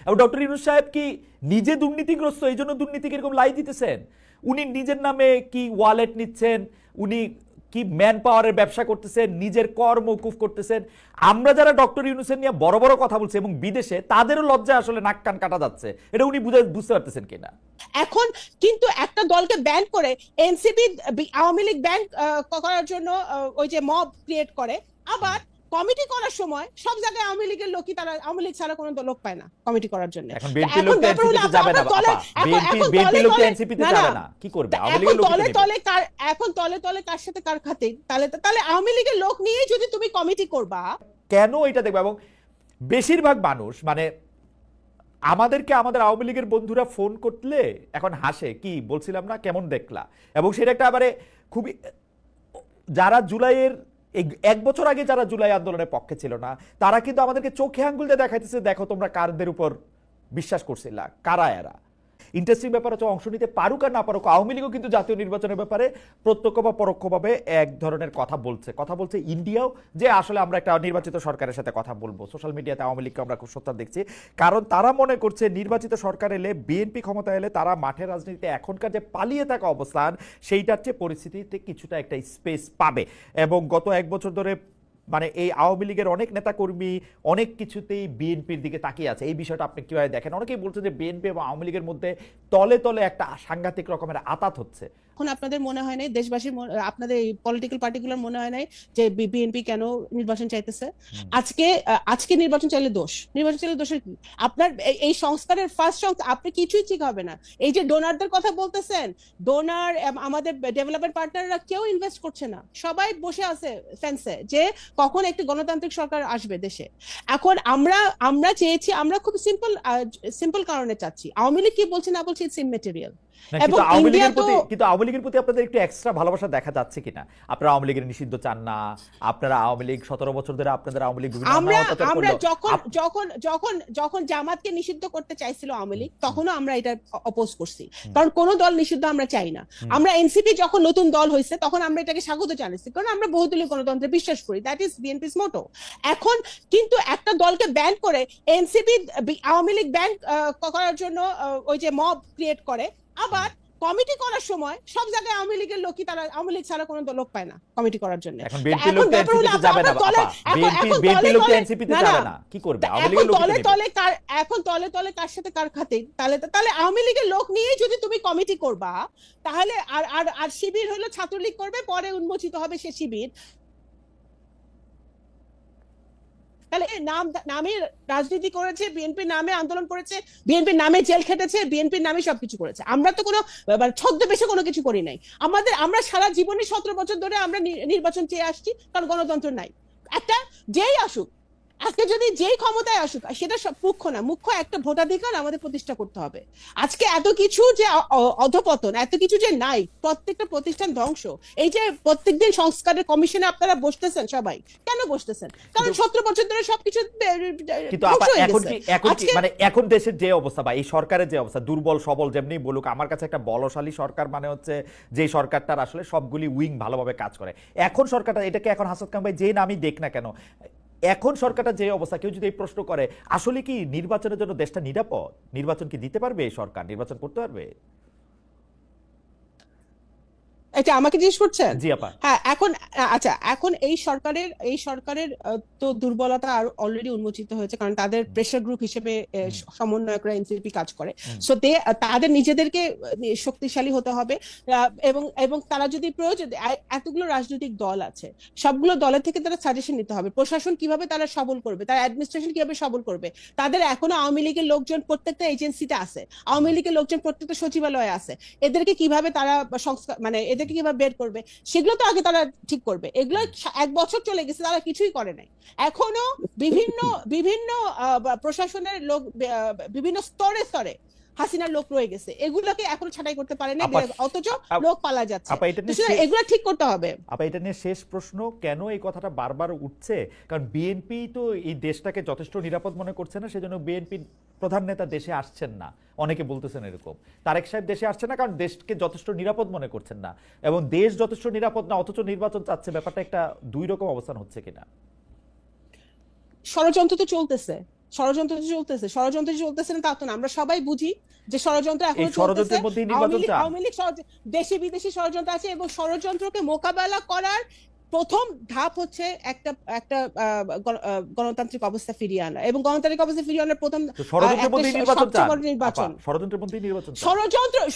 এবং ডক্টর ইউনূস সাহেব কি নিজে দুর্নীতিগ্রস্ত, এই জন্য দুর্নীতিকে এরকম লাই দিতেছেন? উনি নিজের নামে কি ওয়ালেট নিচ্ছেন, উনি কি ম্যান পাওয়ারের ব্যবসা করতেছেন, নিজের কর মওকুফ করতেছেন। আমরা যারা ডক্টর ইউনূসের নিয়ে বড় বড় কথা বলছি এবং বিদেশে, তাদেরও লজ্জায় আসলে নাক কান কাটা যাচ্ছে। এটা উনি বুঝতে পারতেছেন কিনা? এখন কিন্তু একটা দলকে ব্যান করে এনসিপি আওয়ামী লীগ ব্যান করার জন্য ওই যে মব ক্রিয়েট করে, আবার কমিটি করার সময় সব জায়গায় আওয়ামী লীগের লোকই, তারা আওয়ামী লীগ ছাড়া কোনো লোক পায় না কমিটি করার জন্য। এখন বিএনপি লোক এনসিপিতে যাবে না, বিএনপি লোক এনসিপিতে যাবে না, কি করবে? আওয়ামী লীগের লোক এখন তলে তলে কার সাথে কার খাতে, তাহলে আওয়ামী লীগের লোক নিয়ে যদি তুমি কমিটি করবা, কেন এটা দেখবে? এবং বেশিরভাগ মানুষ মানে আমাদেরকে আমাদের আওয়ামী লীগের বন্ধুরা ফোন করলে এখন হাসে, কি বলছিলাম না, কেমন দেখলা। এবং সেটা একটা মানে খুবই, যারা জুলাইয়ের এক বছর আগে যারা জুলাই আন্দোলনের পক্ষে ছিল না, তারা কিন্তু আমাদেরকে চোখে আঙ্গুল দিয়ে দেখাইতেছে, দেখো তোমরা কারদের উপর বিশ্বাস করছিলা, কারা এরা। ইন্টারেস্টিং ব্যাপার হচ্ছে, অংশ নিতে পারুক আর না পারুক, আওয়ামী লীগও কিন্তু জাতীয় নির্বাচনের ব্যাপারে প্রত্যক্ষ বা পরোক্ষভাবে এক ধরনের কথা বলছে ইন্ডিয়াও, যে আসলে আমরা একটা নির্বাচিত সরকারের সাথে কথা বলবো। সোশ্যাল মিডিয়াতে আওয়ামী লীগকে আমরা খুব সোচ্চার দেখছি, কারণ তারা মনে করছে নির্বাচিত সরকার এলে, বিএনপি ক্ষমতা এলে, তারা মাঠের রাজনীতিতে এখনকার যে পালিয়ে থাকা অবস্থান, সেইটার চেয়ে পরিস্থিতিতে কিছুটা একটা স্পেস পাবে। এবং গত এক বছর ধরে মানে এই আওয়ামী লীগের অনেক নেতাকর্মী অনেক কিছুতেই বিএনপির দিকে তাকিয়ে আছে। এই বিষয়টা আপনি কিভাবে দেখেন? অনেকেই বলছে যে বিএনপি এবং আওয়ামী লীগের মধ্যে তলে তলে একটা সাংঘাতিক রকমের আতাত হচ্ছে। এখন আপনাদের মনে হয় নাই, দেশবাসীর আপনাদের এই পলিটিক্যাল পার্টিকুলার মনে হয় নাই যে বিএনপি কেন নির্বাচন চাইতেছে? আজকে নির্বাচন চাইলে দোষের কি? আপনার এই সংস্কারের ফার্স্ট আপনি কিছুই ঠিক হবে না। এই যে ডোনারদের কথা বলতেছেন, ডোনার আমাদের ডেভেলপমেন্ট পার্টনাররা কেউ ইনভেস্ট করছে না, সবাই বসে আছে ফেন্সে যে কখন একটি গণতান্ত্রিক সরকার আসবে দেশে। এখন আমরা চেয়েছি, আমরা খুব সিম্পল কারণে চাচ্ছি। আওয়ামী লীগ কি বলছে না বলছে ইটস ইমম্যাটেরিয়াল। কিন্তু আওয়ামী লীগের প্রতি আপনাদের একটু এক্সট্রা ভালোবাসা দেখা যাচ্ছে কিনা? আপনারা আওয়ামী লীগের নিষিদ্ধ চান না, আপনারা আওয়ামী লীগ 17 বছর ধরে আপনাদের আওয়ামী লীগ আমরা যখন জামাতকে নিষিদ্ধ করতে চাইছিল আওয়ামী লীগ, তখনও আমরা এটা অপোজ করছি, কারণ কোন দল নিষিদ্ধ আমরা চাই না। আমরা এনসিপি যখন নতুন দল হয়েছে তখন আমরা এটাকে স্বাগত জানাইছি, কারণ আমরা বহুদলীয় গণতন্ত্রে বিশ্বাস করি, দ্যাট ইজ বিএনপিস মোটো। এখন কিন্তু একটা দলকে ব্যান করে এনসিপি আওয়ামী লীগ ব্যান করার জন্য ওই যে মব ক্রিয়েট করে, আবার কমিটি করার সময় সব জায়গায় আওয়ামী লীগের লোকই, তারা আওয়ামী লীগ ছাড়া কোনো লোক পায় না কমিটি করার জন্য। এখন বিএনপি লোক এনসিপিতে যাবে না, বিএনপি লোক এনসিপিতে যাবে না, কি করবে? আওয়ামী লীগের লোক এখন তলে তলে কার সাথে কার খাতে, তাহলে আওয়ামী লীগের লোক নিয়ে যদি তুমি কমিটি করবা, তাহলে আর শিবির হলো ছাত্রলীগ করবে, পরে উন্মোচিত হবে সে শিবির। তাহলে নামে রাজনীতি করেছে, বিএনপির নামে আন্দোলন করেছে, বিএনপির নামে জেল খেটেছে, বিএনপির নামে সবকিছু করেছে। আমরা তো কোনো ছদ্মবেশে কোনো কিছু করি নাই। আমরা সারা জীবনে 17 বছর ধরে আমরা নির্বাচন চেয়ে আসছি, কারণ গণতন্ত্র নাই। একটা যেই আসুক, আজকে যদি যেই ক্ষমতায় আসুক, সেটা সব মুখ্য না, মুখ্য একটা ভোটাধিকার আমাদের প্রতিষ্ঠা করতে হবে। আজকে এত কিছু যে অধপতন, এত কিছু যে নাই, প্রত্যেকটা প্রতিষ্ঠান ধ্বংস। এই যে প্রত্যেকদিন সংস্কারের কমিশনে আপনারা বসতেছেন, সবাই কেন বসতেছেন? কারণ 17 বছর ধরে সবকিছু। কিন্তু মানে এখন দেশের যে অবস্থা বা এই সরকারের যে অবস্থা, দুর্বল সবল যেমনি বলুক, আমার কাছে একটা বলশালী সরকার মানে হচ্ছে যে সরকারটার আসলে সবগুলি উইং ভালোভাবে কাজ করে। এখন সরকারটা, এটাকে এখন হাসান খান ভাই যে নামই দেখ না কেন, এখন সরকারটা যে অবস্থা, কেউ যদি এই প্রশ্ন করে আসলে কি নির্বাচনের জন্য দেশটা নিরাপদ, নির্বাচন কি দিতে পারবে এই সরকার, নির্বাচন করতে পারবে? এটা আমাকে জিজ্ঞেস করছেন? জি আপা। হ্যাঁ, এখন এই সরকারের তো দুর্বলতা অলরেডি উন্মোচিত হয়েছে, কারণ তাদের প্রেসার গ্রুপ হিসেবে সমন্বয়করা এনসিপি কাজ করে। সো তাদের নিজেদেরকে শক্তিশালী হতে হবে, এবং তারা যদি প্রয়োজন, এতগুলো রাজনৈতিক দল আছে, সবগুলো দলের থেকে তারা সাজেশন নিতে হবে। প্রশাসন কিভাবে তারা সবল করবে, তারা অ্যাডমিনিস্ট্রেশন কিভাবে সবল করবে। তাদের এখনো আওয়ামী লীগের লোকজন প্রত্যেকটা এজেন্সিতে আছে, আওয়ামী লীগের লোকজন প্রত্যেকটা সচিবালয়ে আছে। এদেরকে কিভাবে তারা সংস্কার, মানে এদের কিভাবে বের করবে, সেগুলো তো আগে তারা ঠিক করবে। এগুলো 1 বছর চলে গেছে, তারা কিছুই করে নাই। এখনো বিভিন্ন প্রশাসনের লোক, বিভিন্ন স্তরে স্তরে হাসিনার লোক রয়ে গেছে, এগুলোকে এখনো ছাঁটাই করতে পারে না, অথচ লোক পালা যাচ্ছে। এগুলো ঠিক করতে হবে। আপা, এটা নিয়ে শেষ প্রশ্ন, কেন এই কথাটা বারবার উঠছে? কারণ বিএনপি তো এই দেশটাকে যথেষ্ট নিরাপদ মনে করছে না, সেজন্য বিএনপি প্রধান নেতা দেশে আসছেন না, অনেকে বলতেছেন এরকম। তারেক সাহেব দেশে আসছেন না কারণ দেশকে যথেষ্ট নিরাপদ মনে করছেন না, এবং দেশ যথেষ্ট নিরাপদ না অথচ নির্বাচন চাচ্ছে। ব্যাপারটা একটা দুই রকম অবস্থান হচ্ছে কিনা? ষড়যন্ত্র তো চলতেছে, ষড়যন্ত্র চলতেছে না তা তো না, আমরা সবাই বুঝি যে ষড়যন্ত্র এই এখনো চলতেছে। ষড়যন্ত্রের মধ্যেই নির্বাচন চান? আওয়ামী লীগ দেশি বিদেশি ষড়যন্ত্র আছে, এবং ষড়যন্ত্রকে মোকাবেলা করার প্রথম ধাপ হচ্ছে একটা একটা গণতান্ত্রিক অবস্থা ফিরিয়ে আনা, এবং গণতান্ত্রিক অবস্থা ফিরিয়ে আনার প্রথম তো ষড়যন্ত্রের মধ্যেই নির্বাচন সবচেয়ে চান বড় নির্বাচন। আপা? ষড়যন্ত্রের মধ্যেই নির্বাচন চান?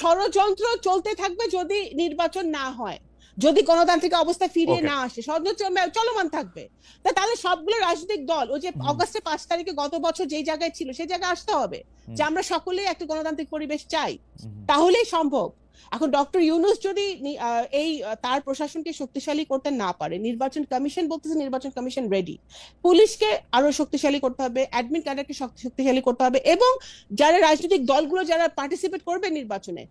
ষড়যন্ত্র চলতে থাকবে যদি নির্বাচন না হয়, যদি গণতান্ত্রিক অবস্থা ফিরিয়ে ওকে। না আসে, ষড়যন্ত্র চলমান থাকবে। তাহলে সবগুলো রাজনৈতিক দল ওই যে অগাস্টের 5 তারিখে গত বছর যেই জায়গায় ছিল সেই জায়গায় আসতে হবে, যে আমরা সকলেই একটা গণতান্ত্রিক পরিবেশ চাই, তাহলেই সম্ভব। এখন ডক্টর ইউনূস যদি তার প্রশাসনকে শক্তিশালী করতে না পারে, নির্বাচন কমিশন বলতেছে নির্বাচন কমিশন রেডি, পুলিশকে আরো শক্তিশালী করতে হবে, অ্যাডমিন ক্যাডারকে শক্তিশালী করতে হবে, এবং যারা রাজনৈতিক দলগুলো যারা পার্টিসিপেট করবে নির্বাচনে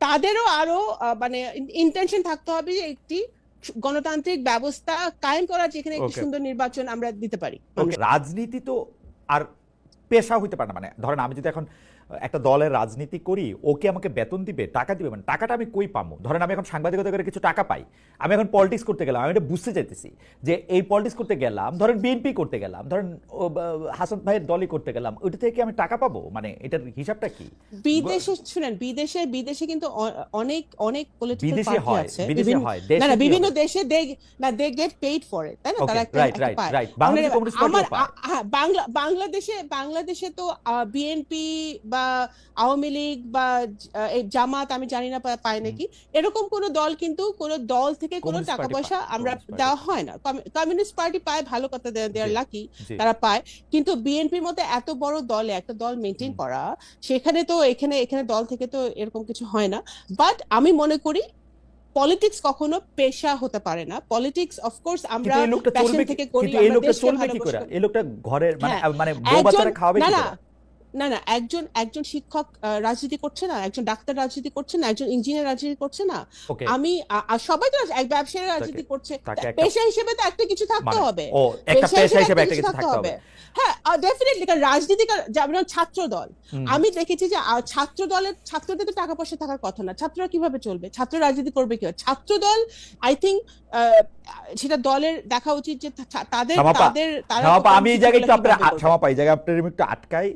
তাদেরও আরো মানে ইন্টেনশন থাকতে হবে যে একটি গণতান্ত্রিক ব্যবস্থা কায়েম করা, যেখানে একটি সুন্দর নির্বাচন আমরা দিতে পারি। রাজনীতি তো আর পেশা হইতে পারে না। মানে ধরেন আমি যদি এখন একটা দলের রাজনীতি করি, ওকে আমাকে বেতন দিবে, টাকা দিবে, মানে টাকাটা আমি কই পাবো? ধরেন আমি এখন সাংবাদিকতা করে কিছু টাকা পাই, আমি এখন পলিটিক্স করতে গেলাম, আমি এটা বুঝতে চাইতেছি যে এই পলিটিক্স করতে গেলাম, ধরেন বিএনপি করতে গেলাম, ধরেন হাসান ভাইয়ের দলই করতে গেলাম, ওইটা থেকে আমি টাকা পাবো? মানে এটার হিসাবটা কি? বিদেশে শুনেন, বিদেশে কিন্তু অনেক অনেক পলিটিক্যাল বিদেশে পার্টি হয়, আছে, বিদেশে হয়, না দেশে বিভিন্ন দেশে they get paid for it, তাই না? তারা রাইট। বাংলাদেশ কমিউনিস্ট পার্টিও পায়। বাংলাদেশে তো বিএনপি বা আওয়ামী লীগ বা জামাত, আমি জানি না পায় নাকি, এরকম কোন দল, কিন্তু কোন দল থেকে কোনো টাকা পয়সা আমরা দেওয়া হয় না। কমিউনিস্ট পার্টি পায়, ভালো কথা, দে আর লাকি, তারা পায়। কিন্তু বিএনপির মতো এত বড় দলে একটা দল মেনটেন করা, সেখানে তো এখানে দল থেকে তো এরকম কিছু হয় না। বাট আমি মনে করি পলিটিক্স কখনো পেশা হতে পারে না। পলিটিক্স অফকোর্স আমরা প্যাশন থেকে করি। এই লোকটা চলবে কি করে? এই লোকটা ঘরের মানে বউ বাচ্চারা খাওয়াবে কি করে? না, একজন শিক্ষক রাজনীতি করছে না, একজন ডাক্তার রাজনীতি করছে না, একজন ইঞ্জিনিয়ার রাজনীতি করছে না, আমি সবাই তো এক ব্যবসায়ী রাজনীতি করছে। পেশা হিসেবে তো একটা কিছু থাকতে হবে। একটা পেশা হিসেবে একটা কিছু থাকতে হবে। হ্যাঁ, ডেফিনেটলি। কারণ রাজনীতি, যেমন ছাত্র দল, আমি দেখেছি যে ছাত্রদের তো টাকা পয়সা থাকার কথা না, ছাত্ররা কিভাবে চলবে? ছাত্র রাজনীতি করবে কি? ছাত্র দল, আই থিঙ্ক সেটা দলের দেখা উচিত যে আমি এই জায়গায় একটু আপনার একটু আটকাই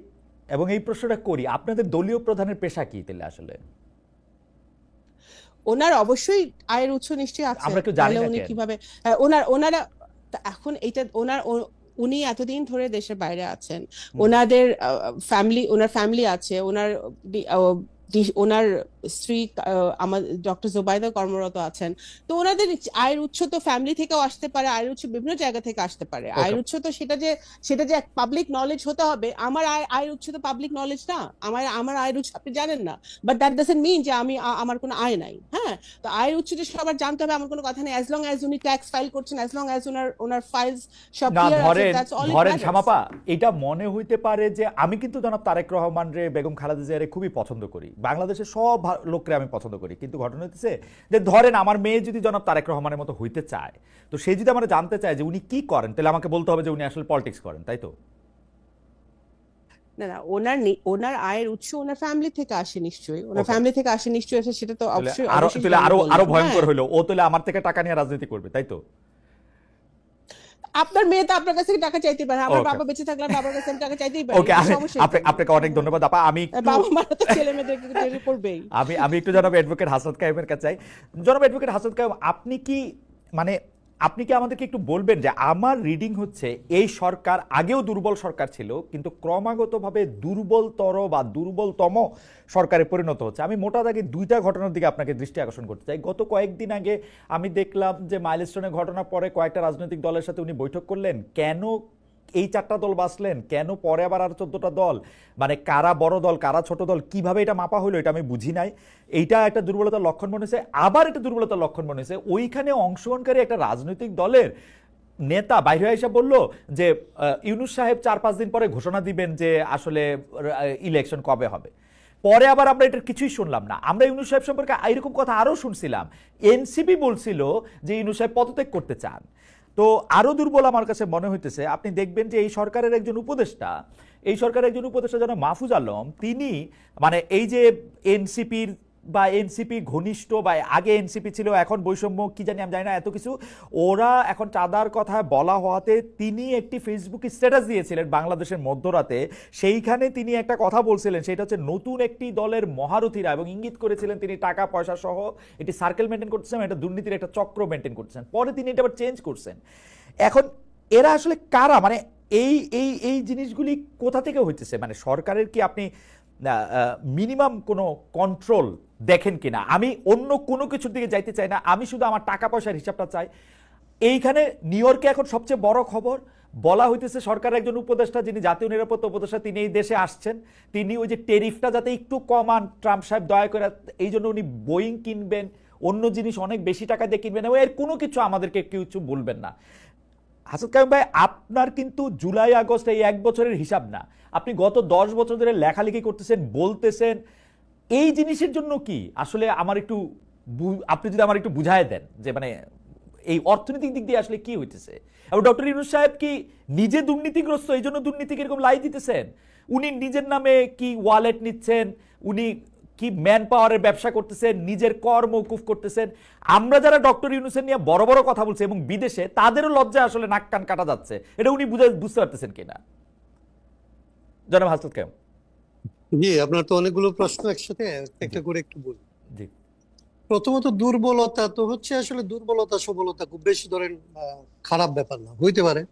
এবং এই প্রশ্নটা করি, আপনাদের দলীয় প্রধানের পেশা কি তাহলে আসলে? ওনার অবশ্যই আয়ের উৎস নিশ্চয়ই আছে, আমরা কেউ জানি না উনি কিভাবে ওনারা এখন এইটা উনি এতদিন ধরে দেশের বাইরে আছেন, ওনার ফ্যামিলি আছে, ওনার স্ত্রী আমার ডক্টর জুবাইদা কর্মরত আছেন, তো ওনাদের আয়ের উৎস তো ফ্যামিলি থেকেও আসতে পারে, আয়ের উৎস বিভিন্ন জায়গা থেকে আসতে পারে। আয়ের উৎস তো সেটা যে পাবলিক নলেজ হতে হবে। আমার আয়ের উৎস তো পাবলিক নলেজ না, আমার আয়ের উৎস আপনি জানেন না, বাট দ্যাট ডাজন্ট মিন যে আমার কোনো আয় নাই। হ্যাঁ, তো আয়ের উৎস যে সবার জানতে হবে এমন কোনো কথা নেই, অ্যাজ লং অ্যাজ উনি ট্যাক্স ফাইল করছেন, অ্যাজ লং অ্যাজ ওনার ফাইলস সব ক্লিয়ার আছে, দ্যাটস অল। ধরেন শামাপা, এটা মনে হইতে পারে যে আমি কিন্তু জনাব তারেক রহমান রে, বেগম খালেদা জিয়ারে খুবই পছন্দ করি, বাংলাদেশের সব লোকরে আমি পছন্দ করি, কিন্তু ঘটনা হচ্ছে যে ধরেন আমার মেয়ে যদি জনাব তারেক রহমানের মতো হইতে চায়, তো সে যদি আমরা জানতে চায় যে উনি কি করেন, তাহলে আমাকে বলতে হবে যে উনি আসলে পলিটিক্স করেন, তাই তো? না, ওনার আয়ের উৎস ওনার ফ্যামিলি থেকে আসে নিশ্চয়ই, ওনার ফ্যামিলি থেকে আসে নিশ্চয়ই, সেটা তো অবশ্যই। আরো ভয়ঙ্কর হলো, ও তাহলে আমার থেকে টাকা নিয়ে রাজনীতি করবে, তাই তো? আপনার মেয়ে তো আপনার কাছ থেকে টাকা চাইতে পারে, আমার বাবা বেঁচে থাকলে বাবার কাছে টাকা চাইতেই পারে। ওকে, আপনাকে অনেক ধন্যবাদ আপা। আমি বাবা মারা তো ছেলে মেয়েদেরকে করবেই। আমি একটু জনাব অ্যাডভোকেট হাসান কাইমের কাছে চাই। জনাব অ্যাডভোকেট হাসান কাইম, আপনি কি আমাদেরকে একটু বলবেন যে আমার রিডিং হচ্ছে এই সরকার আগেও দুর্বল সরকার ছিল, কিন্তু ক্রমাগতভাবে দুর্বলতর বা দুর্বলতম সরকারে পরিণত হচ্ছে। আমি মোটা দাগে দুইটা ঘটনার দিকে আপনাকে দৃষ্টি আকর্ষণ করতে চাই। গত কয়েকদিন আগে আমি দেখলাম যে মাইলস্টোনের ঘটনার পরে কয়েকটা রাজনৈতিক দলের সাথে উনি বৈঠক করলেন। কেন এই 4টা দল বাঁচলেন, কেন পরে আবার আর 14টা দল, মানে কারা বড় দল কারা ছোট দল, কিভাবে এটা মাপা হলো এটা আমি বুঝি নাই। এইটা একটা দুর্বলতার লক্ষণ মনে হয়েছে। আবার একটা দুর্বলতার লক্ষণ মনে হয়েছে, ওইখানে অংশগ্রহণকারী একটা রাজনৈতিক দলের নেতা বাইরে এসে বলল যে ইউনূস সাহেব 4-5 দিন পরে ঘোষণা দিবেন যে আসলে ইলেকশন কবে হবে। পরে আবার আমরা এটার কিছুই শুনলাম না। আমরা ইউনূস সাহেব সম্পর্কে এরকম কথা আরও শুনছিলাম, এনসিপি বলছিল যে ইউনূস সাহেব পদত্যাগ করতে চান। তো আরো দুর্বল আমার কাছে মনে হইতেছে, আপনি দেখবেন যে এই সরকারের একজন উপদেষ্টা যেন মাহফুজ আলম, তিনি মানে এই যে এনসিপির বা এনসিপি ঘনিষ্ঠ বা আগে এনসিপি ছিল এখন বৈষম্য কি জানি আমি জানি না এত কিছু, ওরা এখন চাঁদার কথা বলা হওয়াতে তিনি একটি ফেসবুক স্ট্যাটাস দিয়েছিলেন বাংলাদেশের মধ্যরাতে। সেইখানে তিনি একটা কথা বলছিলেন, সেটা হচ্ছে নতুন একটি দলের মহারথীরা, এবং ইঙ্গিত করেছিলেন তিনি টাকা পয়সা সহ একটি সার্কেল মেনটেন করতেছেন, একটা দুর্নীতির একটা চক্র মেনটেন করতেছেন। পরে তিনি এটা আবার চেঞ্জ করছেন। এখন এরা আসলে কারা, মানে এই এই এই জিনিসগুলি কোথা থেকে হইতেছে? মানে সরকারের কি আপনি মিনিমাম কোনো কন্ট্রোল দেখেন কিনা? আমি অন্য কোনো কিছুর দিকে যাইতে চাই না, আমি শুধু আমার টাকা পয়সার হিসাবটা চাই। এইখানে নিউ ইয়র্কে এখন সবচেয়ে বড় খবর বলা হইতেছে, সরকারের একজন উপদেষ্টা যিনি জাতীয় নিরাপত্তা উপদেষ্টা তিনি এই দেশে আসছেন, তিনি ওই যে টেরিফটা যাতে একটু কমান ট্রাম্প সাহেব দয়া করে, এই জন্য উনি বোয়িং কিনবেন, অন্য জিনিস অনেক বেশি টাকা দিয়ে কিনবেন, এবং এর কোনো কিছু আমাদেরকে কিছু বলবেন না। হাসান কাইম ভাই, আপনার কিন্তু জুলাই আগস্ট এই এক বছরের হিসাব না, আপনি গত 10 বছর ধরে লেখালেখি করতেছেন, বলতেছেন। এই জিনিসের জন্য কি আসলে আমার একটু আপনি যদি আমার একটু বুঝায় দেন যে মানে এই অর্থনৈতিক দিক দিয়ে আসলে কি হইতেছে? এবং ডক্টর ইউনূস সাহেব কি নিজে দুর্নীতিগ্রস্ত, এই জন্য দুর্নীতিকে এরকম লাই দিতেছেন? উনি নিজের নামে কি ওয়ালেট নিচ্ছেন, উনি কি ম্যান পাওয়ারের ব্যবসা করতেছেন, নিজের কর মওকুফ করতেছেন? আমরা যারা ডক্টর ইউনূসের নিয়ে বড় বড় কথা বলছি এবং বিদেশে, তাদেরও লজ্জা আসলে নাক কান কাটা যাচ্ছে। এটা উনি বুঝতে পারতেছেন কিনা? জনাব হাসনাত কাইম। জি, আপনার তো অনেকগুলো প্রশ্ন একসাথে, একটা করে একটু বলি। জি। প্রথমত দুর্বলতা তো হচ্ছে আসলে দুর্বলতা সবলতা খুব বেশি ধরেন খারাপ ব্যাপার না, হইতে পারে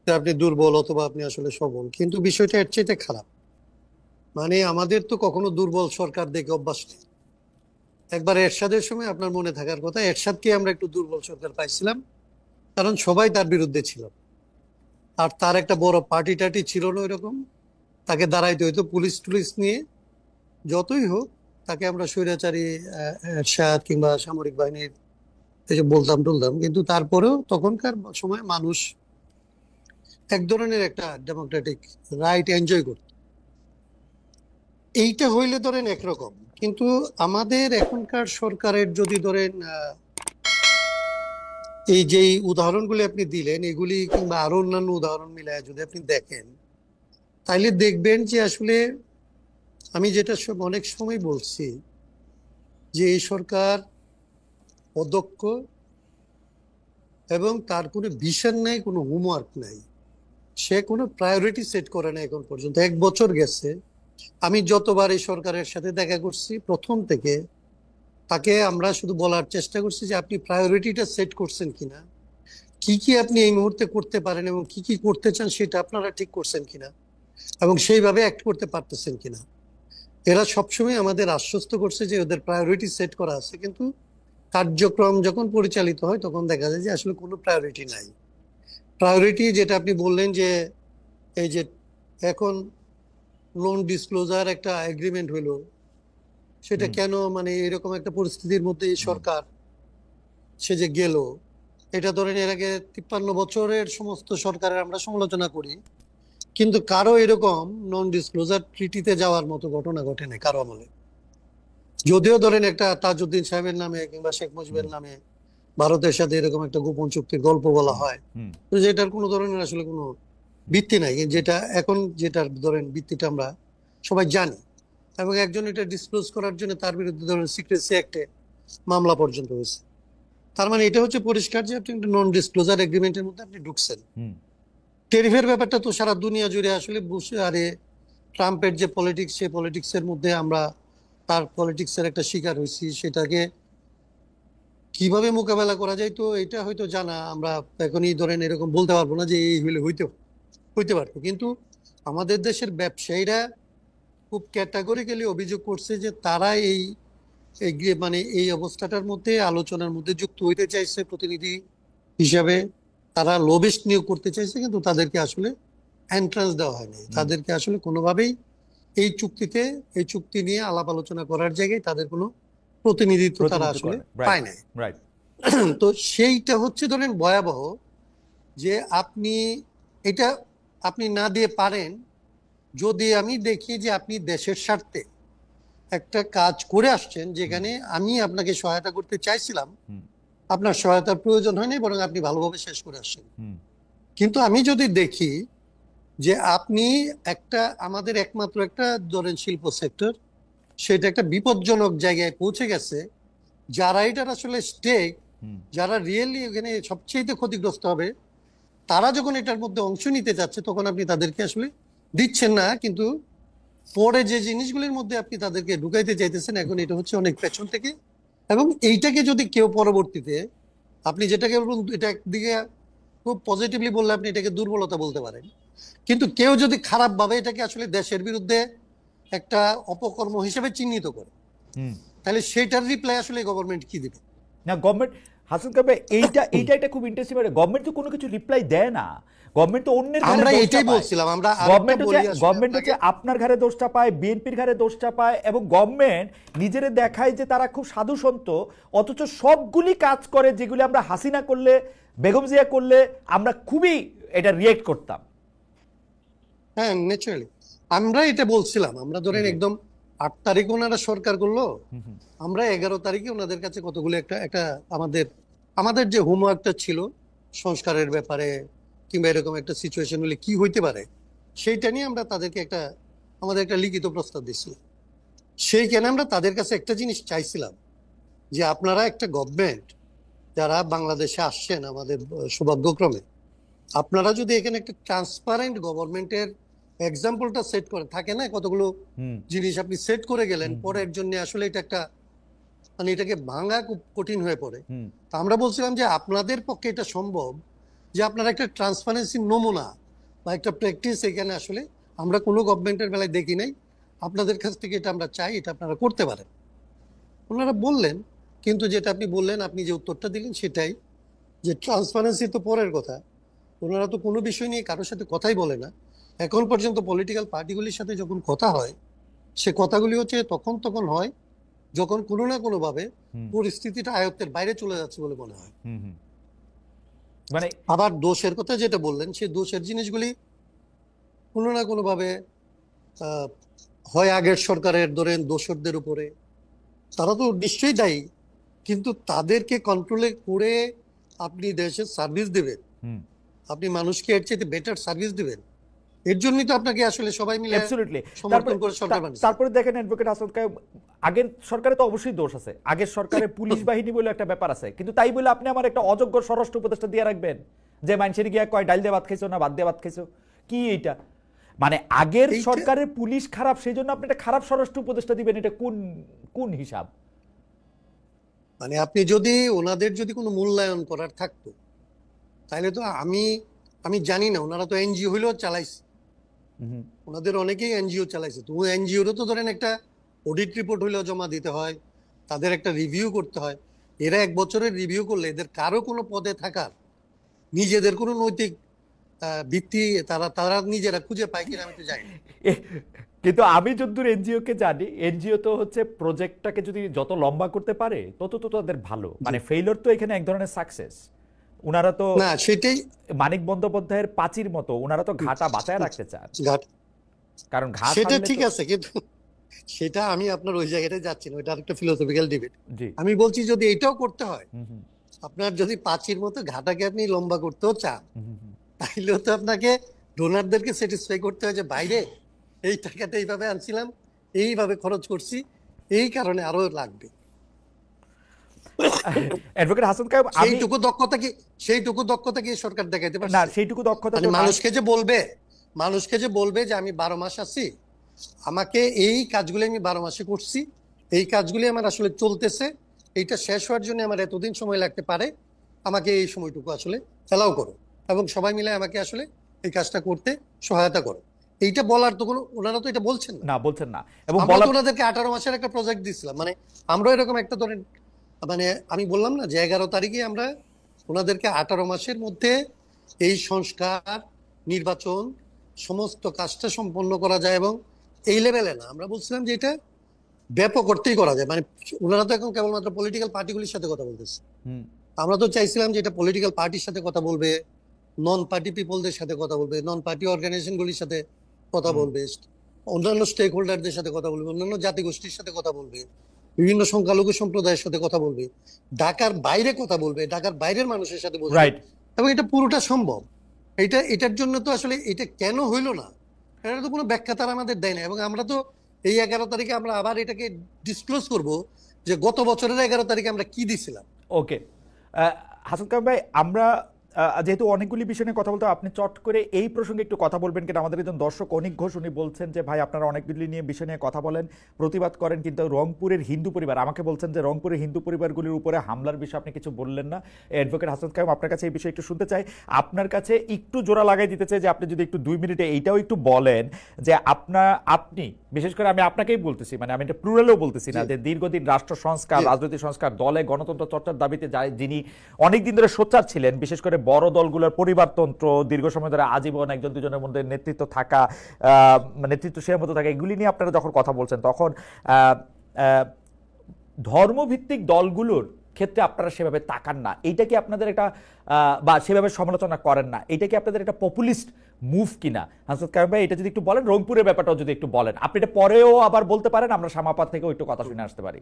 যে আপনি দুর্বল অথবা আপনি আসলে সবল, কিন্তু বিষয়টা এর চাইতে খারাপ। মানে আমাদের তো কখনো দুর্বল সরকার দেখে অভ্যাস নেই। একবার এরশাদের সময় আপনার মনে থাকার কথা, এরশাদকে আমরা একটু দুর্বল সরকার পাইছিলাম, কারণ সবাই তার বিরুদ্ধে ছিল, আর তার একটা বড় পার্টি টাটি ছিল না ওইরকম, তাকে দাঁড়াইতে হইতো পুলিশ টুলিশ নিয়ে। যতই হোক তাকে আমরা স্বৈরাচারী এরশাদ কিংবা সামরিক বাহিনীর এসব বলতাম টলতাম, কিন্তু তারপরেও তখনকার সময় মানুষ এক ধরনের একটা ডেমোক্রেটিক রাইট এনজয় করত। এইটা হইলে ধরেন একরকম, কিন্তু আমাদের এখনকার সরকারের যদি ধরেন এই যে উদাহরণগুলি আপনি দিলেন এগুলি কিংবা আরো অন্যান্য উদাহরণ মিলায় যদি আপনি দেখেন, তাইলে দেখবেন যে আসলে আমি যেটা অনেক সময় বলছি যে এই সরকার অদক্ষ এবং তার কোনো ভিশন নাই, কোনো হোমওয়ার্ক নাই, সে কোনো প্রায়োরিটি সেট করে না এখন পর্যন্ত। 1 বছর গেছে, আমি যতবার এই সরকারের সাথে দেখা করছি প্রথম থেকে তাকে আমরা শুধু বলার চেষ্টা করছি যে আপনি প্রায়োরিটিটা সেট করছেন কিনা, কি কি আপনি এই মুহূর্তে করতে পারেন এবং কি কি করতে চান সেটা আপনারা ঠিক করছেন কিনা, এবং সেইভাবে অ্যাক্ট করতে পারতেছেন কিনা। এরা সবসময় আমাদের আশ্বস্ত করছে যে ওদের প্রায়োরিটি সেট করা আছে, কিন্তু কার্যক্রম যখন পরিচালিত হয় তখন দেখা যায় যে আসলে কোনো প্রায়োরিটি নাই। প্রায়োরিটি যেটা আপনি বললেন যে এই যে এখন লোন ডিসক্লোজার একটা এগ্রিমেন্ট হইলো, সেটা কেন মানে এরকম একটা পরিস্থিতির মধ্যে এই সরকার সে যে গেল, এটা ধরেন এর আগে 53 বছরের সমস্ত সরকারের আমরা সমালোচনা করি, কিন্তু কারো এরকম নন ডিসক্লোজার ট্রিটিতে যাওয়ার মতো ঘটনা ঘটে নাই কারো আমলে। যদিও ধরেন একটা তাজউদ্দিন সাহেবের নামে কিংবা শেখ মুজিবের নামে ভারতের সাথে এরকম একটা গোপন চুক্তির গল্প বলা হয়, তো যেটার কোনো ধরনের আসলে কোনো ভিত্তি নাই, যেটা এখন যেটার ধরেন ভিত্তিটা আমরা সবাই জানি, এবং একজন এটা ডিসক্লোজ করার জন্য তার বিরুদ্ধে ধরেন সিক্রেসি অ্যাক্টে মামলা পর্যন্ত হয়েছে। তার মানে এটা হচ্ছে পরিষ্কার যে আপনি একটা নন ডিসক্লোজার এগ্রিমেন্টের মধ্যে আপনি ঢুকছেন। টেরিফের ব্যাপারটা তো সারা দুনিয়া জুড়ে আসলে বসে, আরে ট্রাম্পের যে পলিটিক্স, সেই পলিটিক্সের মধ্যে আমরা তার পলিটিক্সের একটা শিকার হয়েছি, সেটাকে কিভাবে মোকাবেলা করা যায় তো এটা হয়তো জানা, আমরা এখনই ধরেন এরকম বলতে পারবো না যে এই হইলে হইতে পারতো। কিন্তু আমাদের দেশের ব্যবসায়ীরা খুব ক্যাটাগরিক্যালি অভিযোগ করছে যে তারা এই মানে এই অবস্থাটার মধ্যে আলোচনার মধ্যে যুক্ত হইতে চাইছে প্রতিনিধি হিসাবে, তারা লবিস্ট নিয়োগ করতে চাইছে, কিন্তু তাদেরকে আসলে এন্ট্রান্স দেওয়া হয়নি, তাদেরকে আসলে কোনোভাবেই এই চুক্তি নিয়ে আলাপ আলোচনা করার জায়গায় তাদের কোনো প্রতিনিধিত্ব তারা আসলে পায় নাই। তো সেইটা হচ্ছে ধরেন ভয়াবহ, যে এটা আপনি না দিয়ে পারেন, যদি আমি দেখি যে আপনি দেশের স্বার্থে একটা কাজ করে আসছেন যেখানে আমি আপনাকে সহায়তা করতে চাইছিলাম, আপনার সহায়তার প্রয়োজন হয়নি, বরং আপনি ভালোভাবে শেষ করে আসছেন। কিন্তু আমি যদি দেখি যে আপনি আমাদের একমাত্র একটা ধরেন শিল্প সেক্টর, সেটা একটা বিপজ্জনক জায়গায় পৌঁছে গেছে। যারা এটার আসলে স্টেক, যারা রিয়েলি এখানে সবচেয়ে ক্ষতিগ্রস্ত হবে, তারা যখন এটার মধ্যে অংশ নিতে যাচ্ছে তখন আপনি তাদেরকে আসলে দিচ্ছেন না, কিন্তু পরে যে জিনিসগুলির মধ্যে আপনি তাদেরকে ঢুকাইতে চাইতেছেন এখন এটা হচ্ছে অনেক পেছন থেকে। এবং এইটাকে যদি কেউ পরবর্তীতে, আপনি যেটাকে বলুন, এটা একদিকে খুব পজিটিভলি বললে আপনি এটাকে দুর্বলতা বলতে পারেন, কিন্তু কেউ যদি খারাপ ভাবে এটাকে আসলে দেশের বিরুদ্ধে একটা অপকর্ম হিসেবে চিহ্নিত করে, তাহলে সেটার রিপ্লাই আসলে গভর্নমেন্ট কি দিবে? না, গভর্নমেন্ট, হাসান কাবে, এইটা একটা খুব ইন্টারেস্টিং, গভর্নমেন্ট তো কোনো কিছু রিপ্লাই দেয় না। গভর্নমেন্ট তো অন্যের ঘাড়ে আমরা দোষটা এটাই পায়। বলছিলাম, আমরা গভর্নমেন্ট হচ্ছে আপনার ঘাড়ে দোষটা পায়, বিএনপির ঘাড়ে দোষটা পায়, এবং গভর্নমেন্ট নিজেরা দেখায় যে তারা খুব সাধু সন্ত, অথচ সবগুলি কাজ করে যেগুলি আমরা হাসিনা করলে, বেগম জিয়া করলে আমরা খুবই এটা রিয়েক্ট করতাম। হ্যাঁ, ন্যাচারালি আমরা এটা বলছিলাম। আমরা ধরেন একদম 8 তারিখ ওনারা সরকার করলো, আমরা 11 তারিখে ওনাদের কাছে কতগুলো একটা আমাদের যে হোমওয়ার্কটা ছিল সংস্কারের ব্যাপারে কিংবা এরকম একটা সিচুয়েশন হলে কি হইতে পারে, সেইটা নিয়ে আমরা তাদেরকে আমাদের একটা লিখিত প্রস্তাব দিয়েছিলাম। সেইখানে আমরা তাদের কাছে একটা জিনিস চাইছিলাম, যে আপনারা একটা গভর্নমেন্ট যারা বাংলাদেশে আসছেন আমাদের সৌভাগ্যক্রমে, আপনারা যদি এখানে একটা ট্রান্সপারেন্ট গভর্নমেন্টের এক্সাম্পলটা সেট করে থাকে না, কতগুলো জিনিস আপনি সেট করে গেলেন, পরের জন্য আসলে এটা একটা মানে এটাকে ভাঙা খুব কঠিন হয়ে পড়ে। তা আমরা বলছিলাম যে আপনাদের পক্ষে এটা সম্ভব, যে আপনারা একটা ট্রান্সপারেন্সির নমুনা বা একটা প্র্যাকটিস এখানে আসলে আমরা কোনো গভর্নমেন্টের বেলায় দেখি নাই, আপনাদের কাছ থেকে এটা আমরা চাই, এটা আপনারা করতে পারেন। ওনারা বললেন, কিন্তু যেটা আপনি বললেন, আপনি যে উত্তরটা দিলেন সেটাই, যে ট্রান্সপারেন্সি তো পরের কথা, ওনারা তো কোনো বিষয় নিয়ে কারোর সাথে কথাই বলে না এখন পর্যন্ত। পলিটিক্যাল পার্টিগুলির সাথে যখন কথা হয়, সে কথাগুলি হচ্ছে তখন হয় যখন কোনো না কোনো ভাবে পরিস্থিতিটা আয়ত্তের বাইরে চলে যাচ্ছে বলে মনে হয়। মানে আবার দোষের কথা যেটা বললেন, সেই দোষের জিনিসগুলি কোনো না কোনো ভাবে হয় আগের সরকারের ধরেন দোষরদের উপরে, তারা তো নিশ্চয়ই দায়ী, কিন্তু তাদেরকে কন্ট্রোলে করে আপনি দেশের সার্ভিস দেবেন, আপনি মানুষকে এর চাইতে বেটার সার্ভিস দিবেন, এর জন্যই তো আপনাকে আসলে সবাই মিলে সমর্থন করে সরকার বানিয়েছে। তারপরে দেখেন অ্যাডভোকেট হাসান কায়েম, আগের সরকারে তো অবশ্যই দোষ আছে, আগের সরকারে পুলিশ বাহিনী বলে একটা ব্যাপার আছে, কিন্তু তাই বলে আপনি আমার একটা অযোগ্য স্বরাষ্ট্র উপদেষ্টা দিয়ে রাখবেন যে মানুষের গিয়া কয় ডাল দিয়ে ভাত খাইছো না ভাত দিয়ে ভাত খাইছো, কি এইটা? মানে আগের সরকারের পুলিশ খারাপ, সেই জন্য আপনি একটা খারাপ স্বরাষ্ট্র উপদেষ্টা দিবেন, এটা কোন হিসাব? মানে আপনি যদি ওনাদের যদি কোনো মূল্যায়ন করার থাকতো, তাহলে তো আমি জানি না, ওনারা তো এনজিও হইলেও চালাইছে, ওনাদের অনেকেই এনজিও চালাইছে, তো এনজিওরও তো ধরেন একটা অডিট রিপোর্ট হইলেও জমা দিতে হয়, তাদের একটা রিভিউ করতে হয়। এরা 1 বছরের রিভিউ করলে এদের কারো কোনো পদে থাকার নিজেদের কোনো নৈতিক ভিত্তি তারা নিজেরা খুঁজে পায় কিনা আমি তো জানি না। কিন্তু আমি যতদূর এনজিও কে জানি, এনজিও তো হচ্ছে প্রজেক্টটাকে যদি যত লম্বা করতে পারে তত তো তাদের ভালো, মানে ফেইলিওর তো এখানে এক ধরনের সাকসেস। উনারা তো না, সেটাই মানিক বন্দ্যোপাধ্যায়ের পাঁচির মতো, উনারা তো ঘাটা বাঁচায় রাখতে চান, কারণ ঘাট সেটা ঠিক আছে, কিন্তু সেটা আমি আপনার ওই জায়গাটায় যাচ্ছি না, ওইটা একটা ফিলোসফিক্যাল ডিবেট। আমি বলছি যদি এটাও করতে হয়, আপনার যদি পাঁচির মতো ঘাটাকে আপনি লম্বা করতেও চান, তাইলেও তো আপনাকে ডোনারদেরকে স্যাটিসফাই করতে হয় যে বাইরে এই টাকাটা এইভাবে আনছিলাম, এইভাবে খরচ করছি, এই কারণে আরো লাগবে। অ্যাডভোকেট হাসান কায়েম, সেইটুকু দক্ষতা কি সরকার দেখাইতে পারছে না? সেইটুকু দক্ষতা মানে মানুষকে যে বলবে যে আমি 12 মাস আছি, আমাকে এই কাজগুলি আমি 12 মাসে করছি, এই কাজগুলি আমার আসলে চলতেছে, এইটা শেষ হওয়ার জন্য আমার এতদিন সময় লাগতে পারে, আমাকে এই সময়টুকু আসলে অ্যালাউ করো এবং সবাই মিলে আমাকে আসলে এই কাজটা করতে সহায়তা করো, এইটা বলার তো কোনো, ওনারা তো এটা বলছেন না। এবং ওনাদেরকে 18 মাসের একটা প্রজেক্ট দিয়েছিলাম, মানে আমরা এরকম একটা ধরেন, মানে আমি বললাম না যে 11 তারিখে আমরা ওনাদেরকে 18 মাসের মধ্যে এই সংস্কার, নির্বাচন, সমস্ত কাজটা সম্পন্ন করা যায়, এবং এই লেভেলে না, আমরা বলছিলাম যে এটা ব্যাপক অর্থেই করা যায়। মানে ওনারা তো এখন কেবলমাত্র পলিটিক্যাল পার্টিগুলির সাথে কথা বলতেছে, আমরা তো চাইছিলাম যে এটা পলিটিক্যাল পার্টির সাথে কথা বলবে, নন পার্টি পিপলদের সাথে কথা বলবে, নন পার্টি অর্গানাইজেশনগুলির সাথে কথা বলবে, অন্যান্য স্টেক হোল্ডারদের সাথে কথা বলবে, অন্যান্য জাতিগোষ্ঠীর সাথে কথা বলবে, বিভিন্ন সংখ্যালঘু সম্প্রদায়ের সাথে কথা বলবে, ঢাকার বাইরে কথা বলবে, ঢাকার বাইরের মানুষের সাথে বলবে, এবং এটা পুরোটা সম্ভব। এটার জন্য তো আসলে এটা কেন হইলো না, এটা তো কোনো ব্যাখ্যা তারা আমাদের দেয় না, এবং আমরা তো এই 11 তারিখে আমরা আবার এটাকে ডিসক্লোজ করব যে গত বছরের 11 তারিখে আমরা কি দিছিলাম। ওকে, হাসান কামাল ভাই, আমরা যেহেতু অনেকগুলি বিষয় নিয়ে কথা বলতে হবে, আপনি চট করে এই প্রসঙ্গে একটু কথা বলবেন কিনা? আমাদের একজন দর্শক অনিক ঘোষ, উনি বলছেন যে ভাই আপনারা অনেকগুলি বিষয় নিয়ে কথা বলেন, প্রতিবাদ করেন, কিন্তু রংপুরের হিন্দু পরিবার, আমাকে বলছেন যে রংপুরের হিন্দু পরিবারগুলির উপরে হামলার বিষয়ে আপনি কিছু বললেন না। অ্যাডভোকেট হাসান কামাল, আপনার কাছে এই বিষয়ে একটু শুনতে চাই। আপনার কাছে একটু জোড়া লাগাই দিতে চাই যে আপনি যদি একটু 2 মিনিটে এইটাও একটু বলেন যে আপনি বিশেষ করে, আমি আপনাকেই বলতেছি, মানে আমি এটা প্লুরালেও বলতেছি না, যে দীর্ঘদিন রাষ্ট্র সংস্কার, রাজনৈতিক সংস্কার, দলে গণতন্ত্র চর্চার দাবিতে যিনি অনেকদিন ধরে সোচ্চার ছিলেন, বিশেষ করে বড় দলগুলোর পরিবারতন্ত্র, দীর্ঘ সময় ধরে আজীবন একজন দুজনের মধ্যে নেতৃত্ব থাকা, নেতৃত্ব সীমাবদ্ধ থাকা, এগুলি নিয়ে আপনারা যখন কথা বলছেন, তখন ধর্মভিত্তিক দলগুলোর ক্ষেত্রে আপনারা সেভাবে তাকান না। এইটা কি আপনাদের একটা বা সেভাবে সমালোচনা করেন না, এইটা কি আপনাদের একটা পপুলিস্ট মুভ কিনা? হাসান কামাল ভাই, এটা যদি একটু বলেন, রংপুরের ব্যাপারটাও যদি একটু বলেন। আপনি এটা পরেও আবার বলতে পারেন, আমরা সামাপাত থেকেও একটু কথা শুনে আসতে পারি,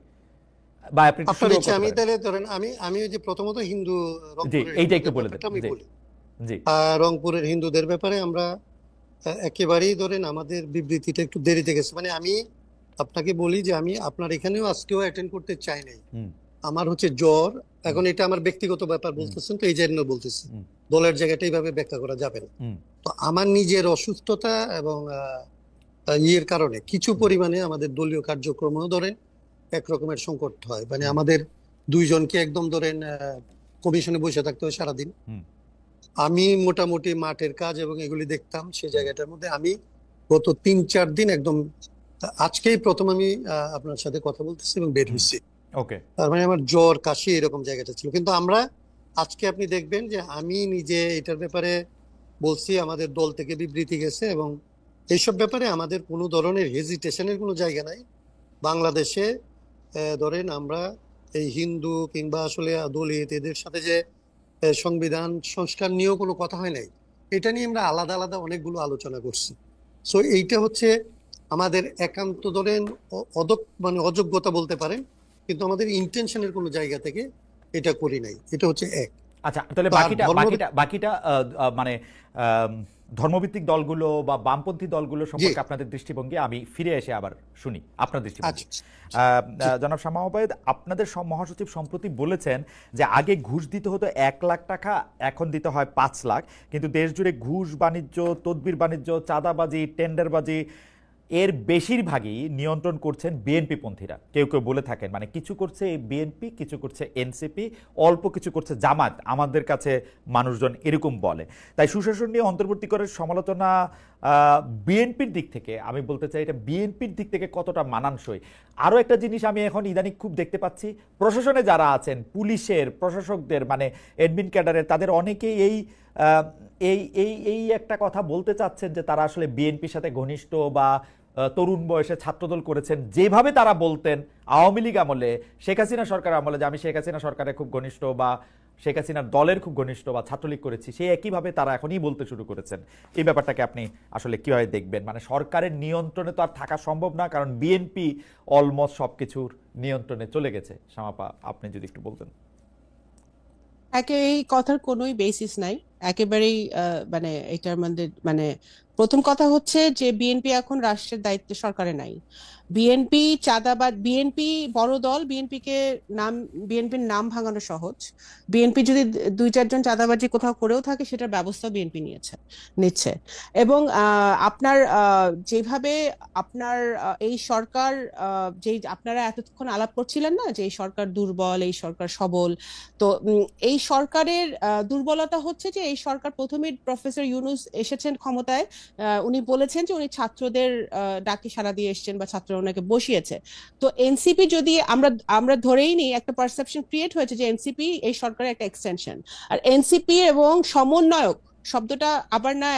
বা আপনি আপনার ইচ্ছা। আমি তাহলে ধরেন আমি ওই যে প্রথমত হিন্দু, এইটা একটু বলে দেন। জি, রংপুরের হিন্দুদের ব্যাপারে আমরা একেবারেই ধরেন আমাদের বিবৃতিটা একটু দেরিতে গেছে। মানে আমি আপনাকে বলি যে আমি আপনার এখানেও আজকেও অ্যাটেন্ড করতে চাই নাই। আমার হচ্ছে জ্বর, এখন এটা আমার ব্যক্তিগত ব্যাপার বলতেছেন তো, এই জন্য বলতেছি, দলের জায়গাটা এইভাবে ব্যাখ্যা করা যাবে না। তো আমার নিজের অসুস্থতা এবং ইয়ের কারণে কিছু পরিমাণে আমাদের দলীয় কার্যক্রমও ধরেন একরকমের সংকট হয়। মানে আমাদের দুইজনকে একদম ধরেন কমিশনে বসে থাকতে হয় সারাদিন। আমি মোটামুটি মাঠের কাজ এবং এগুলি দেখতাম, সেই জায়গাটার মধ্যে আমি গত 3-4 দিন একদম, আজকেই প্রথম আমি আপনার সাথে কথা বলতেছি এবং বের হয়েছি। ওকে, তার মানে আমার জ্বর, কাশি এরকম জায়গাটা ছিল। কিন্তু আমরা আজকে আপনি দেখবেন যে আমি নিজে এটার ব্যাপারে বলছি, আমাদের দল থেকে বিবৃতি গেছে, এবং এইসব ব্যাপারে আমাদের কোনো ধরনের হেজিটেশনের কোনো জায়গা নাই। বাংলাদেশে ধরেন আমরা এই হিন্দু কিংবা আসলে দলিত এদের সাথে যে সংবিধান সংস্কার নিয়েও কোনো কথা হয় নাই, এটা নিয়ে আমরা আলাদা আলাদা অনেকগুলো আলোচনা করছি। সো এইটা হচ্ছে আমাদের একান্ত ধরেন মানে অযোগ্যতা বলতে পারেন, কিন্তু আমাদের ইন্টেনশনের কোনো জায়গা থেকে এটা করি নাই। এটা হচ্ছে এক। আচ্ছা, তাহলে বাকিটা মানে ধর্মভিত্তিক দলগুলো বা বামপন্থী দলগুলো সম্পর্কে আপনাদের দৃষ্টিভঙ্গি আমি ফিরে এসে আবার শুনি আপনার দৃষ্টিভঙ্গি। জনাব শামা ওবায়েদ, আপনাদের মহাসচিব সম্প্রতি বলেছেন যে আগে ঘুষ দিতে হতো 1 লাখ টাকা, এখন দিতে হয় 5 লাখ, কিন্তু দেশ জুড়ে ঘুষ বাণিজ্য, তদবির বাণিজ্য, চাঁদাবাজি, টেন্ডারবাজি এর বেশিরভাগই নিয়ন্ত্রণ করছেন বিএনপি পন্থীরা। কেউ কেউ বলে থাকেন মানে কিছু করছে বিএনপি, কিছু করছে এনসিপি, অল্প কিছু করছে জামাত, আমাদের কাছে মানুষজন এরকম বলে। তাই সুশাসন নিয়ে অন্তর্বর্তীকালের সমালোচনা বিএনপির দিক থেকে, আমি বলতে চাই এটা বিএনপির দিক থেকে কতটা মানানসই। আরও একটা জিনিস আমি এখন ইদানিং খুব দেখতে পাচ্ছি, প্রশাসনে যারা আছেন, পুলিশের, প্রশাসকদের, মানে অ্যাডমিন ক্যাডারের, তাদের অনেকেই এই একটা কথা বলতে চাচ্ছেন যে তারা আসলে বিএনপির সাথে ঘনিষ্ঠ বা তরুণ বয়সে ছাত্রদল করেছেন, যেভাবে তারা বলতেন আওয়ামী লীগ আমলে, শেখ হাসিনা সরকার আমলে যে আমি শেখ হাসিনা সরকারের খুব ঘনিষ্ঠ বা শেখ হাসিনার দলের খুব ঘনিষ্ঠ বা ছাত্রলীগ করেছি, সেই একইভাবে তারা এখনই বলতে শুরু করেছেন। এই ব্যাপারটাকে আপনি আসলে কিভাবে দেখবেন? মানে সরকারের নিয়ন্ত্রণে তো আর থাকা সম্ভব না, কারণ বিএনপি অলমোস্ট সবকিছুর নিয়ন্ত্রণে চলে গেছে। শামাপা, আপনি যদি একটু বলতেন। এই কথার কোনোই বেসিস নাই একেবারেই। মানে এটার মধ্যে মানে প্রথম কথা হচ্ছে যে বিএনপি এখন রাষ্ট্রের দায়িত্বে সরকারে নাই। বিএনপি চাঁদাবাদ, বিএনপি বড় দল, বিএনপির নাম ভাঙানো সহজ। বিএনপি যদি 2-4 জন চাঁদাবাজি কোথাও করেও থাকে, সেটার ব্যবস্থা বিএনপি নিচ্ছে। এবং আপনার যেভাবে আপনার এই সরকার, যে আপনারা এতক্ষণ আলাপ করছিলেন না যে এই সরকার দুর্বল, এই সরকার সবল, তো এই সরকারের দুর্বলতা হচ্ছে যে এই সরকার প্রথমে প্রফেসর ইউনূস এসেছেন ক্ষমতায়, উনি বলেছেন যে উনি ছাত্রদের ডাকে সাড়া দিয়ে এসেছেন বা ছাত্ররা ওনাকে বসিয়েছে। তো এনসিপি যদি আমরা ধরেই নিই, একটা পারসেপশন ক্রিয়েট হয়েছে যে এনসিপি এই সরকারের একটা এক্সটেনশন। আর এনসিপি এবং সমন্বয়ক শব্দটা আবার না,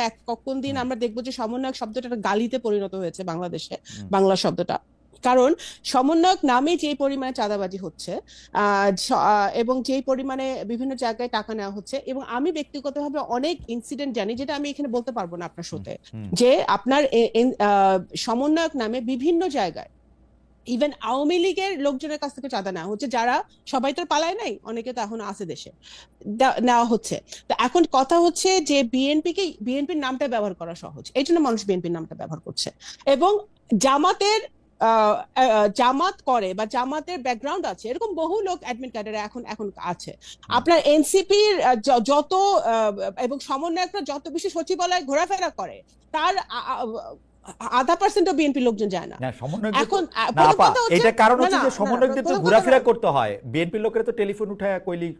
কোন দিন আমরা দেখবো যে সমন্বয়ক শব্দটা গালিতে পরিণত হয়েছে বাংলাদেশে, বাংলা শব্দটা। কারণ সমন্বয়ক নামে যে পরিমাণে চাঁদাবাজি হচ্ছে এবং যে পরিমাণে বিভিন্ন জায়গায় টাকা নেওয়া হচ্ছে, এবং আমি ব্যক্তিগতভাবে অনেক ইনসিডেন্ট জানি, যেটা আমি এখানে বলতে পারবো না আপনার সাথে, যে আপনার সমন্বয়ক নামে বিভিন্ন জায়গায় ইভেন আওয়ামী লীগের লোকজনের কাছ থেকে চাঁদা নেওয়া হচ্ছে, যারা সবাই তো পালায় নাই, অনেকে তো এখন আছে দেশে, নেওয়া হচ্ছে। তো এখন কথা হচ্ছে যে বিএনপির নামটা ব্যবহার করা সহজ, এই জন্য মানুষ বিএনপির নামটা ব্যবহার করছে। এবং জামাতের জামাত করে বা জামাতের ব্যাকগ্রাউন্ড আছে, এরকম বহু লোক অ্যাডমিন ক্যাডারে এখন এখন আছে। আপনার এনসিপির যত এবং সমন্বয়করা যত বেশি সচিবালয় ঘোরাফেরা করে, তার 0.5% বিএনপি লোকজন যায় না। এখন এটা কারণ হচ্ছে যে সমন্বয়কদের তো ঘোরাফেরা করতে হয়, বিএনপি লোকেরা তো টেলিফোন উঠায় কইলি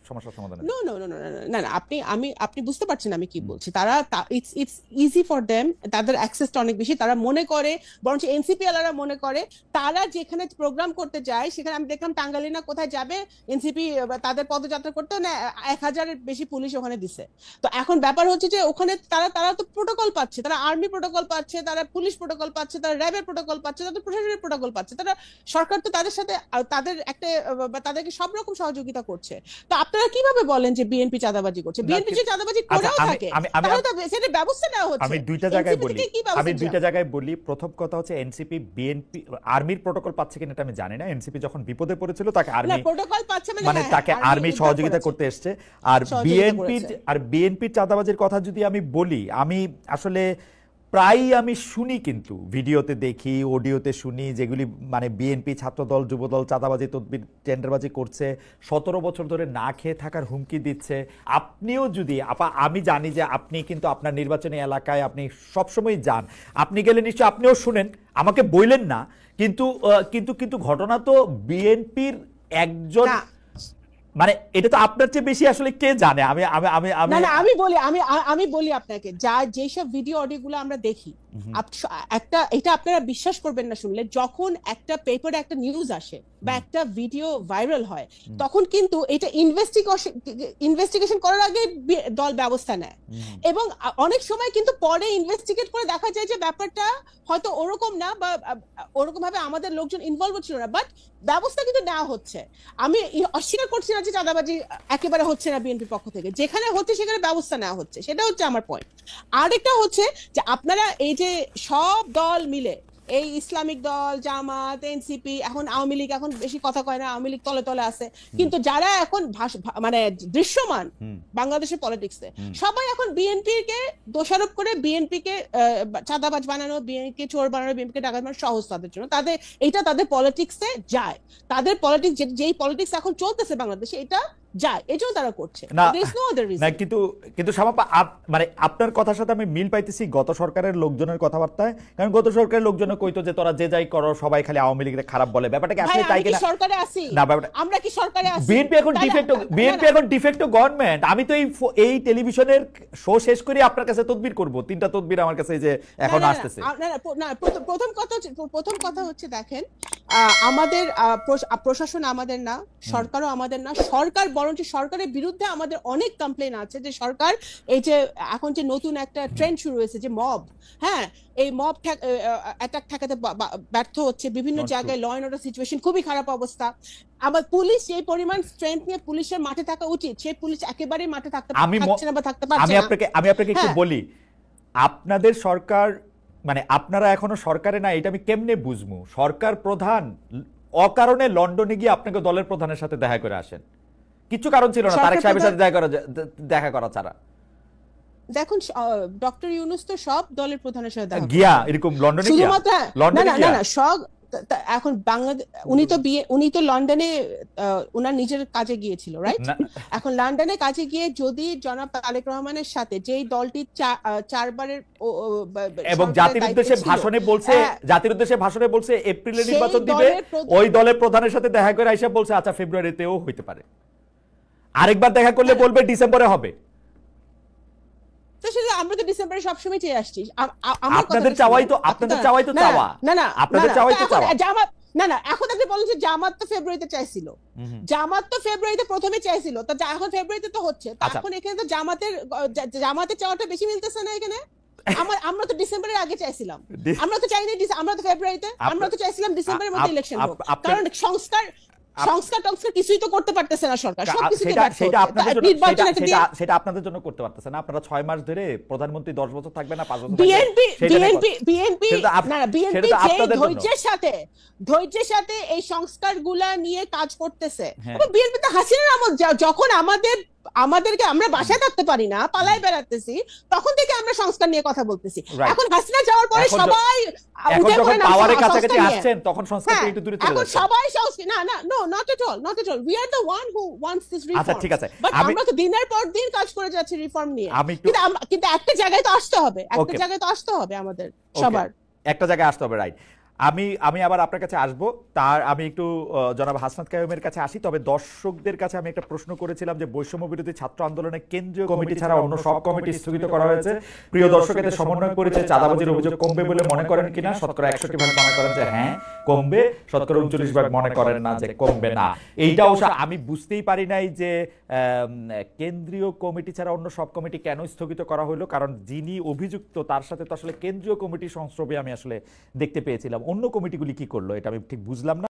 সমস্যা সমাধান। নো নো নো না না, আপনি বুঝতে পারছেন আমি কি বলছি। তারা ইটস ইজি ফর দেম, তাদের অ্যাক্সেসটা অনেক বেশি। তারা মনে করে, বরঞ্চ এনসিপি আলারা মনে করে, তারা যেখানে প্রোগ্রাম করতে যায় সেখানে আমি দেখলাম টাঙ্গাইলিনা কোথায় যাবে এনসিপি তাদের পদযাত্রা করতে না 1000-এর বেশি পুলিশ ওখানে দিছে। তো এখন ব্যাপার হচ্ছে যে ওখানে তারা তো প্রোটোকল পাচ্ছে, তারা আর্মি প্রোটোকল পাচ্ছে, তারা পুলিশ প্রোটোকল পাচ্ছে, তারা র্যাবের প্রোটোকল পাচ্ছে, তাদের প্রশাসনের প্রোটোকল পাচ্ছে। তারা সরকার তো তাদের সাথে তাদেরকে সব রকম সহযোগিতা করছে। তো আপনারা কিভাবে বলেন যে বিএনপি চাঁদাবাজি করছে? বিএনপি যে চাঁদাবাজি করেও থাকে তাহলে তো সেটা ব্যবস্থা নেওয়া হচ্ছে। আমি দুইটা জায়গায় বলি। প্রথম কথা হচ্ছে এনসিপি বিএনপি আর্মির প্রোটোকল পাচ্ছে কিনা এটা আমি জানি না। এনসিপি যখন বিপদে পড়েছিল তাকে আর্মি সহযোগিতা করতে এসেছে। আর বিএনপির চাঁদাবাজির কথা যদি আমি বলি, আমি আসলে প্রায়ই আমি শুনি, কিন্তু ভিডিওতে দেখি, অডিওতে শুনি, যেগুলি মানে বিএনপি ছাত্রদল যুবদল চাঁদাবাজি তদবির টেন্ডারবাজি করছে, 17 বছর ধরে না খেয়ে থাকার হুমকি দিচ্ছে। আপনিও যদি আমি জানি যে আপনি কিন্তু আপনার নির্বাচনী এলাকায় আপনি সবসময় যান, আপনি গেলে নিশ্চয় আপনিও শুনেন, আমাকে বললেন না, কিন্তু কিন্তু কিন্তু ঘটনা তো বিএনপির একজন, মানে এটা তো আপনার চেয়ে বেশি আসলে কে জানে। আমি বলি আপনাকে, যেসব ভিডিও অডিওগুলো আমরা দেখি, এটা আপনারা বিশ্বাস করবেন না শুনলে, যখন একটা পেপারে একটা নিউজ আসে বা একটা ভিডিও ভাইরাল হয়, তখন কিন্তু এটা ইনভেস্টিগেশন করার আগে দল ব্যবস্থা নেয়, এবং অনেক সময় কিন্তু পরে ইনভেস্টিগেট করে দেখা যায় যে ব্যাপারটা হয়তো ওরকম না, বা ওরকম ভাবে আমাদের লোকজন ইনভলভ ছিল না, বাট ব্যবস্থা কিন্তু নেওয়া হচ্ছে। আমি অস্বীকার করছি না যে চাঁদাবাজি একেবারে হচ্ছে না বিএনপির পক্ষ থেকে, যেখানে হচ্ছে সেখানে ব্যবস্থা নেওয়া হচ্ছে, সেটা হচ্ছে আমার পয়েন্ট। আরেকটা হচ্ছে যে আপনারা এই যে সব দল মিলে, এই ইসলামিক দল, জামাত, এনসিপি, এখন আওয়ামী লীগ এখন বেশি কথা কয় না, আওয়ামী লীগ তলে তলে আছে, কিন্তু যারা এখন মানে দৃশ্যমান বাংলাদেশের পলিটিক্সে, সবাই এখন বিএনপিকে দোষারোপ করে, বিএনপিকে চাঁদাবাজ বানানো, বিএনপিকে চোর বানানো, বিএনপিকে ডাকাত বানানো সহজ তাদের জন্য। তাদের পলিটিক্সে যায়, তাদের পলিটিক্স যেই পলিটিক্স এখন চলতেছে বাংলাদেশে, এটা যায়, এজন্য তারা করছে। কিন্তু শামাপা, মানে আপনার কথার সাথে আমি মিল পাইতেছি গত সরকারের লোকজনের কথাবার্তায়, কারণ গত সরকারের লোকজন কইতো যে তোরা যে যাই করো সবাই খালি আওয়ামী লীগের খারাপ বলে। ব্যাপারটা কি আসলে তাই কিনা? সরকারে আছি না, আমরা কি সরকারে আছি? বিএনপি এখন ডিফেক্টো গভর্নমেন্ট। আমি তো এই টেলিভিশনের শো শেষ করে আপনার কাছে তদবির করব, 3টা তদবির আমার কাছে যে এখন আসতেছে। প্রথম কথা হচ্ছে, দেখেন, আমাদের প্রশাসন আমাদের না, সরকারও আমাদের না। সরকার বরঞ্চ সরকারের বিরুদ্ধে আমাদের অনেক কমপ্লেন আছে যে সরকার এই যে এখন যে নতুন একটা ট্রেন্ড শুরু হয়েছে যে মব, হ্যাঁ, এই মব অ্যাটাক ঠেকাতে ব্যর্থ হচ্ছে। বিভিন্ন জায়গায় ল এন্ড অর্ডার সিচুয়েশন খুবই খারাপ অবস্থা। আবার পুলিশ যে পরিমাণ স্ট্রেংথ নিয়ে পুলিশের মাঠে থাকা উচিত, সেই পুলিশ একেবারেই মাঠে থাকতে পারছে না বা থাকতে পারছে না। আমি আপনাকে একটু বলি, আপনাদের সরকার, মানে আপনারা এখনো সরকারে না, এটা আমি কেমনে বুঝবো? সরকার প্রধান অকারণে লন্ডনে গিয়ে আপনাকে দলের প্রধানের সাথে দেখা করে আসেন, কিছু কারণ ছিল না তারেক সাহেবের সাথে দেখা করা ছাড়া। দেখুন, ডক্টর ইউনূস তো সব দলের প্রধানের সাথে দেখা গিয়া এরকম লন্ডনে গিয়া, না সব এখন বাংলাদেশ, উনি তো লন্ডনে ওনার নিজের কাজে গিয়েছিল, রাইট? এখন লন্ডনে কাজে গিয়ে যদি জনাব তারেক রহমানের সাথে যেই দলটি 4বারের এবং জাতির উদ্দেশ্যে ভাষণে বলছে এপ্রিলের নির্বাচন দিবে, ওই দলের প্রধানের সাথে দেখা করে আইসা বলছে আচ্ছা ফেব্রুয়ারিতেও হইতে পারে, আরেকবার দেখা করলে বলবে ডিসেম্বরে হবে। আমরা তো ডিসেম্বরে সবসময় চেয়ে আসছি। আপনাদের চাওয়াই তো চাওয়া। না, এখন আপনি বলেন যে জামাত তো ফেব্রুয়ারিতে চাইছিল, জামাত তো ফেব্রুয়ারিতে প্রথমে চাইছিল, তো এখন ফেব্রুয়ারিতে তো হচ্ছে, এখন এখানে তো জামাতের চাওয়াটা বেশি মিলতেছে না এখানে। আমরা তো ডিসেম্বরের আগে চাইছিলাম, আমরা তো চাইনি আমরা তো ফেব্রুয়ারিতে, আমরা তো চাইছিলাম ডিসেম্বরের মধ্যে ইলেকশন হোক, কারণ সংস্কার কিছুই তো করতে পারতেছে না সরকার, সেটা আপনাদের জন্য করতে পারতেছে না। আপনারা 6 মাস ধরে প্রধানমন্ত্রী 10 বছর থাকবে না 5 বছর ধৈর্যের সাথে এই সংস্কারগুলা নিয়ে কাজ করতেছে। বিএনপি তো হাসিনার আমল, যখন আমাদের আমাদেরকে আমরা বাসায় থাকতে পারি না, পালায় বেড়াতেছি, তখন থেকে আমরা সংস্কার নিয়ে কথা বলতেছি। Right. এখন হাসিনা যাওয়ার পরে এখন সবাই এখন উঠে যখন পড়ে নামছে পাওয়ারের সংস্কার কাছাকাছি নিয়ে। আসছেন তখন সংস্কার হ্যাঁ, থেকে একটু দূরে চলে এখন যাচ্ছেন। সবাই সংস্কার, না না, no, not at all, not at all, we are the one who wants this reform. আচ্ছা, ঠিক আছে। বাট আমি- আমরা তো দিনের পর দিন কাজ করে যাচ্ছি রিফর্ম নিয়ে। আমি একটু- কিন্তু একটা জায়গায় তো আসতে হবে, একটা Okay. জায়গায় তো আসতে হবে আমাদের Okay. সবার। একটা জায়গায় আসতে হবে, রাইট। আমি আবার আপনার কাছে আসব, তার আমি একটু জনাব হাসনাত কাইয়ুমের কাছে আসি। তবে দর্শকদের কাছে আমি একটা প্রশ্ন করেছিলাম যে বৈষম্য বিরোধী ছাত্র আন্দোলনের কেন্দ্রীয় কমিটি ছাড়া অন্য সব কমিটি স্থগিত করা হয়েছে। প্রিয় দর্শক, এতে সমন্বয় করেছে চাঁদাবাজির অভিযোগ কমবে বলে মনে করেন কিনা? শতকরা 61% মনে করেন যে হ্যাঁ কমবে, শতকরা 39% মনে করেন না যে কমবে না। এইটা অবশ্য আমি বুঝতেই পারি নাই যে কেন্দ্রীয় কমিটি ছাড়া অন্য সব কমিটি কেন স্থগিত করা হলো, কারণ যিনি অভিযুক্ত তার সাথে তো আসলে কেন্দ্রীয় কমিটির সংস্রবে আমি আসলে দেখতে পেয়েছিলাম। অন্য কমিটিগুলি কি করলো এটা আমি ঠিক বুঝলাম না।